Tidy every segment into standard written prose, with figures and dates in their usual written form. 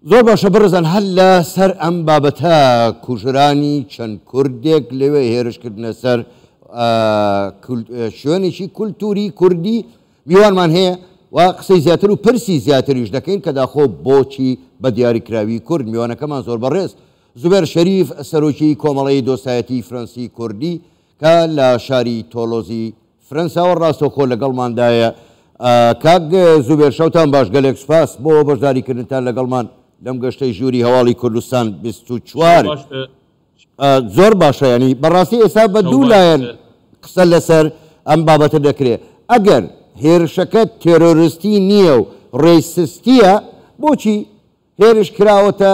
زۆر باشە بڕزان هەر لە سەر ئەم بابەتە کوژرانی چەند کوردێک لەوێ هێرشکردنە سەر شوێنێکی کولتوری کوردی میوانمان هەیە و قسەی زیاتر و پرسی زیاتریش دەکەین کە داخۆ بۆچی بە دیاریکراوی کورد میوانەکەمان زۆر بەڕێز زوبێر شەریف سەرۆکی کۆمەڵەی دۆسایەتی فەرەنسی کوردی کە لە شاری تۆلۆزی فرەنساوە ڕاستەوخۆ لەگەڵماندایە. کاک زوبێر شەوتان باش گەلێک سوپاس بۆ بەشداریکردنتان لەگەڵمان لەم گەشتەی ژووری هەواڵی کوردستان 24 زۆر باشە ینی بەڕاستی ئێستا بە دوو لایەن قسە لەسەر ئەم بابەتە دەکرێت ئەگەر هێرشەکە تێرۆریستی نییە و ڕێسیستیە بۆچی هێرش کراوەتە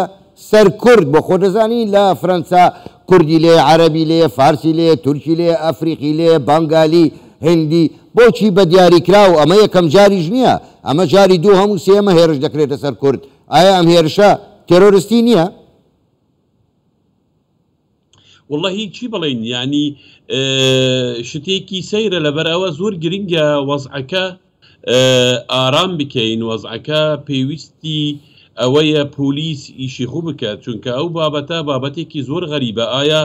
سەر کورد بۆ خۆ دەزانی لە فەرەنسا کوردی لێ عەرەبی لێ فارسی لێ تورکی لێ ئەفریقی لێ بەنگالی هندی بۆچی بە دیاریکراو ئەمە یەکەم جاریش نییە ئەمە جاری دوو هەموو سێمە هێرش دەکرێتە سەر کورد ئایا ئەم هێرشە تێرۆریستی نییە؟ والله هیچی بڵین ینی شتێکی سەیرە لەبەرەوە زۆر گرنگە وەزعەکە ئارام بکەین وەزعەکە پێویستی ئەوەیە پۆلیس ئیشی خوب بکات چونکە ئەو بابەتە بابەتێکی زۆر غەریبە ئایا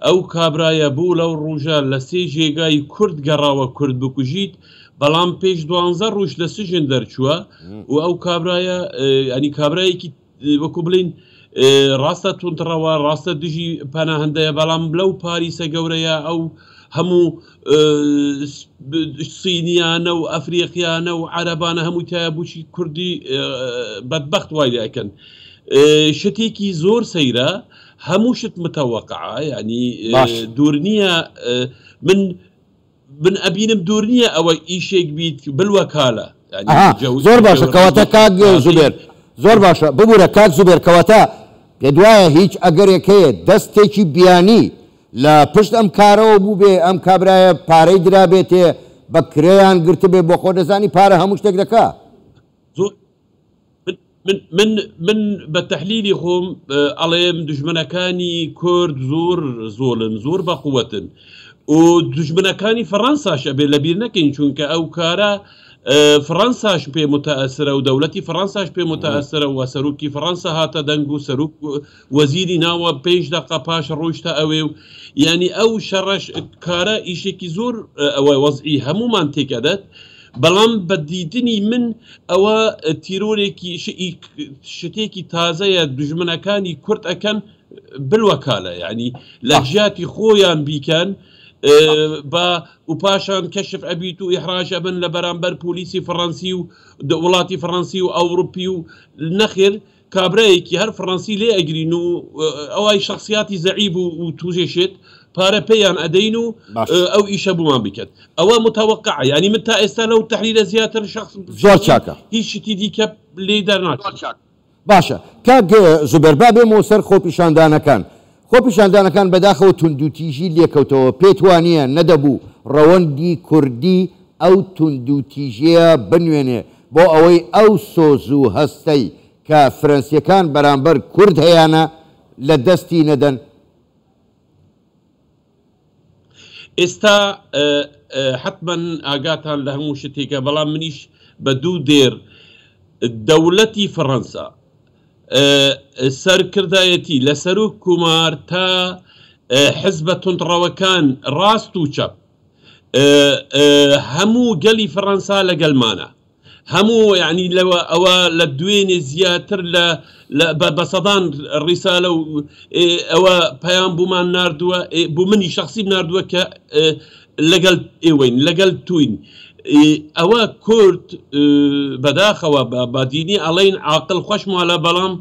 ئەو کابرایە بوو لەو ڕۆژە لە سێ ژێگای کورد گەڕاوە کورد بکوژیت بەڵام پێش 12 ڕۆژ لە سژن دەرچووە و ئەو کابرایە ئەنی کابرایەکی وەکو بڵین ڕاستە تونتڕەوە ڕاستە دژی پەناهەندەیە بەڵام لەو پاریسە گەورەیە ئەو هەموو سینیانە و ئەفریقیانە و عەرەبانە هەمووی تایە بوشی کوردی بەدبەخت وای لەکەن شتێکی زۆر سەیرە هەموو شت متەوەقعە ینی دوور نییە من ئەبینم دوور نییە ئەوە ئیشێک بیت بلوەکالە زۆر باشە کەواتە کاک زوبێر زۆر باشە ببوورە کاک زوبێر کەواتە پێ دوایە هیچ ئەگەرێک هەیە دەستێکی بیانی لە پشت ئەم کارەوە بوو بێ ئەم کابرایە پارەی درابێتێ بە کرێیان گرت بێ بۆ خۆ دەزانی پارە هەموو شتێک دەکا من بە تەحلیلی خۆم ئەڵێم دژمنەکانی کورد زۆر زۆڵن زۆر بەقووەتن و دژمنەکانی فەڕەنساش ئەبێ لەبیر نەکەین چونکە ئەو کارە فەڕەنساش پێ متەئەسرە و دەوڵەتی فەڕەنساش پێ متەئەسرە و سەرۆکی فەڕەنسا هاتە دەنگ و سەرۆک وەزیری ناوە 5 دقە پاش ڕۆیشتە ئەوێ و ینی ئەو شەڕەش کارە ئیشێکی زۆر ئەوە وەزعی هەمومان تێکەدەت بەڵام بە دیدنی من ئەوە تیرۆرێکی شتێکی تازەیە دژمنەکانی کورد ئەەکەن بلوەکالە ینی لە ژیاتی خۆیان بیکەن بە و پاشان کەشف ئەبییت و ئیحراژە بن لە بەرامبەر پۆلیسی فەڕەنسی و وڵاتی فەڕەنسی و ئەوروپی و نەخێر کابرایەکی هەر فەڕەنسی لێ ئەگرین و ئەوای شخصیاتی زەعیب و توژێشێت پارە پێیان ئەدەین و ئەو ئیشە بوومان بکەت ئەوە متەوەقع ینی من تا ئێستا لەو تەحلیلە زیاتر شخص زۆر چاکە هیچ شتی دیکە لێ دەرناچێت باشە کاک زوبێر با بێمەوە سەر خۆپیشاندانەکان خۆپیشاندانەکان بەداخەوە توندوتیژی لێکەوتەوە پێت وانە نەدەبوو ڕەوەندی کوردی ئەو توندوتیژەیە بنوێنێ بۆ ئەوەی ئەو سۆز و هەستەی کە فەرەنسیەکان بەرامبەر کورد هەیەە لە دەستی نەدەن ئێستا حتمما ئاگاتان لە هەموو شتێکە بەڵام منیش بە دوو دێر دەوڵەتی فەڕەنسا سەرکردایەتی لە سەرۆک کومار تا حزبە تونتڕەوەکان ڕاست و چەپ هەموو گەلی فەڕەنسا لەگەڵمانە هەموو یعنی لەوە ئەوە لە دوێنێ زیاتر بە سەدان ڕیسالە و ئەوە پەیام بوومان ناردووە بۆ منی شخصی ناردووە کە لەگەڵ ئێوەین لەگەڵ توین ئەوە کورد بەداخەوە بەدینی ئەڵین عاقل خۆشمالە بەڵام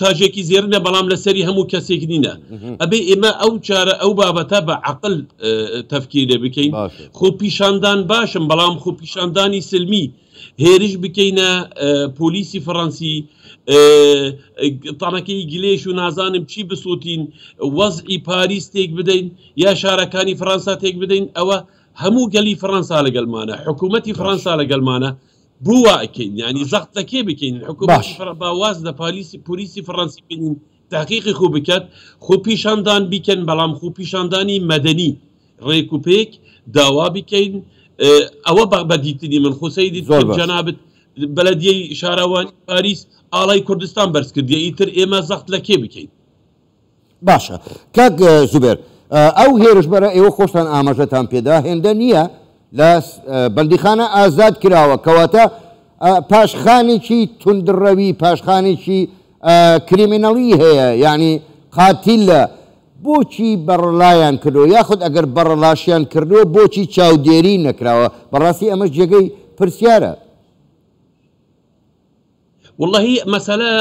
تاژێکی زێرنە بەڵام لەسەری هەموو کەسێک نینە ئەبێ ئێمە ئەو چارە ئەو بابەتە بە عقل تەفکیرە بکەین خۆپیشاندان باشم بەڵام خۆپیشاندانی سلمی هێرش بکەینە پۆلیسی فەڕەنسی تەنەکەی گلێش و نازانم چی بسووتین وەزعی پاریس تێک بدەین یا شارەکانی فەڕەنسا تێک بدەین ئەوە هەموو گەلی فەڕەنسا لەگەڵمانە حکوومەتی فەڕەنسا لەگەڵمانە بووە ئەکەین ینی زەختەکێ بکەین حکوومەتی باواز لە پۆلیسی فەڕەنسی بینین تاقیقی خۆ بکات خۆپیشاندان بیکەن بەڵام خۆپیشاندانی مەدەنی ڕێک و پێک داوا بکەین ئەوە بەدیتنی من خۆسەیدی جەنابەت بەلەدیەی شارەوانی پاریس ئاڵای کوردستان بەرز کردی ئیتر ئێمە زەخت لە کێ بکەین باشە کاک زوبێر ئەو هێرشبەرە ئێوە خۆشتان ئاماژەتان پێدا هێندە نییە لە بەندیخانە ئازاد کراوە کەواتە پاشخانێکی توندڕەوی پاشخانێکی کریمینەڵی هەیە یعنی قاتیلە بۆچی بەڕڵایان کردو یاخود ئەگەر بەڕڵاشیان کردووە بۆچی چاودێری نەکراوە بەڕاستی ئەمە جێگەی پرسیارە والله مەسەلە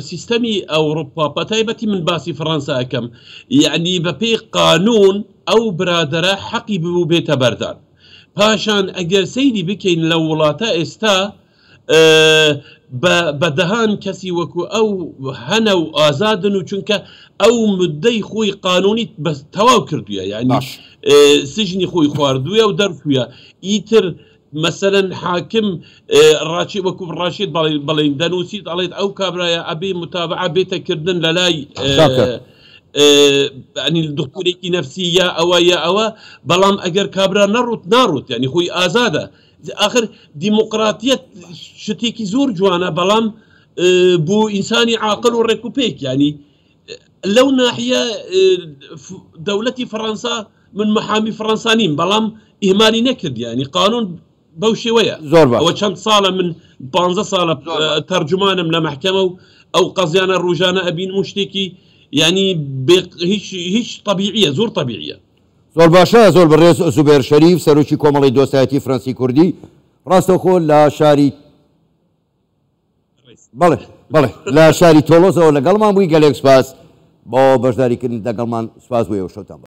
سیستەمی ئەوروپا بەتایبەتی من باسی فەڕەنسا ئەەکەم یعنی بەپێی قانون ئەو برادەرە حەقی ببوو بێتە بەردان پاشان ئەگەر سەیری بکەین لە وڵاتە ئێستا بەدەهان کەسی وەکو ئەو هەنە و ئازادن و چونکە ئەو مدەی خۆی قانونی بە تەواو کردووە یعنی سژنی خۆی خواردووە و دەرفووە ئیتر مثلا حاکم ڕاچی وەکو ڕاشید بەڵێن دەنووسیت ئەڵێت ئەو کابرایە ئەبێ متابعە بێتەکردن لە لای دکتۆرێکی نەفسی یا ئەوە یا ئەوە بەڵام ئەگەر کابرا ناڕوت یعنی خۆی ئازادە آخر دیموقراتیەت شتێکی زۆر جوانە بەڵام بۆ ئینسانی عاقل و ڕێکوپێک ینی لەو ناحیە دەوڵەتی فەڕەنسا من محامی فەڕەنسا نیم بەڵام ئیهمالی نەکرد ینی قانون بەو شێوەیە ئەوە چەند ساڵە من 15 ساڵە تەرجمانم لە مەحکەمە و ئەو قەزیانە ڕۆژانە ئەبین و شتێکی ینی هیچ طبیعیە زۆر طبیعیە زۆر باشە زۆر بەڕێز زوبێر شەریف سەرۆکی کۆمەڵی دۆستایەتی فەرەنسی کوردی ڕاستەوخۆ لە شاری بەڵێ لە شاری تۆلۆزەوە لەگەڵمان بووی گەلێک سپاس بۆ بەشداریکردن لەگەڵمان سپاس بوویەوە شەوتان